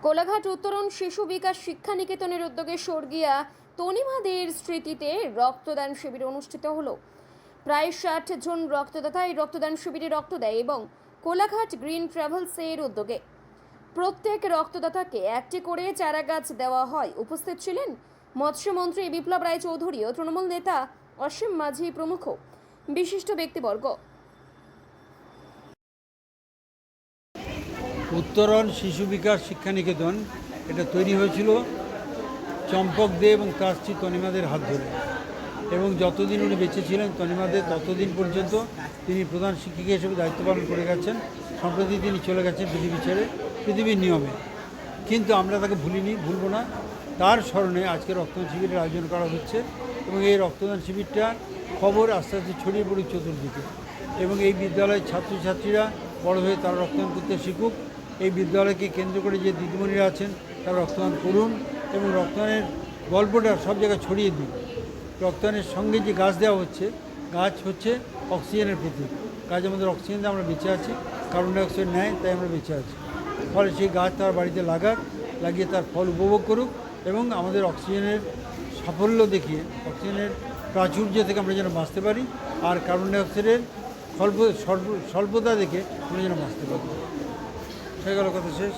কোলাঘাট উত্তরণ শিশু বিকাশ শিক্ষা নিকেতনের উদ্যোগে স্বর্গীয়া তনিমাদের স্মৃতিতে রক্তদান শিবির অনুষ্ঠিত হলো। প্রায় 60 জন রক্তদাতা এই রক্তদান শিবিরে রক্ত দেয় এবং কোলাঘাট গ্রিন ট্রাভেলস এর উদ্যোগে প্রত্যেক রক্তদাতাকে একটি করে চারা গাছ দেওয়া হয়। উপস্থিত ছিলেন মৎস্যমন্ত্রী বিপ্লব রায় চৌধুরী ও তৃণমূল নেতা অসীম মাঝি প্রমুখ বিশিষ্ট ব্যক্তিবর্গ। উত্তরণ শিশু বিকাশ শিক্ষা নিকেতন এটা তৈরি হয়েছিল চম্পক দে এবং তার স্ত্রী তনিমাদের হাত ধরে, এবং যতদিন উনি বেঁচে ছিলেন তনিমাদের ততদিন পর্যন্ত তিনি প্রধান শিক্ষিকা হিসেবে দায়িত্ব পালন করে গেছেন। সম্প্রতি তিনি চলে গেছেন পৃথিবী ছেড়ে, পৃথিবীর নিয়মে, কিন্তু আমরা তাকে ভুলব না। তার স্মরণে আজকে রক্তদান শিবিরের আয়োজন করা হচ্ছে এবং এই রক্তদান শিবিরটা খবর আস্তে আস্তে ছড়িয়ে পড়ুক চতুর্দিকে, এবং এই বিদ্যালয়ের ছাত্রছাত্রীরা বড় হয়ে তারা রক্তদান করতে শিখুক। এই বিদ্যালয়কে কেন্দ্র করে যে দিদিমণিরা আছেন তারা রক্তদান করুন এবং রক্তদানের গল্পটা সব জায়গায় ছড়িয়ে দিন। রক্তদানের সঙ্গে যে গাছ দেওয়া হচ্ছে, গাছ হচ্ছে অক্সিজেনের প্রতীক। গাছ আমাদের অক্সিজেন দিয়ে আমরা বেঁচে আছি, কার্বন ডাইঅক্সাইড নেয় তাই আমরা বেঁচে আছি। ফলে সেই গাছ তার বাড়িতে লাগিয়ে তার ফল উপভোগ করুক এবং আমাদের অক্সিজেনের সাফল্য দেখিয়ে অক্সিজেনের প্রাচুর্য থেকে আমরা যেন বাঁচতে পারি, আর কার্বন ডাইঅক্সাইডের স্বল্পতা দেখে আমরা যেন বাঁচতে পারি। হয়ে গেল কথা শেষ।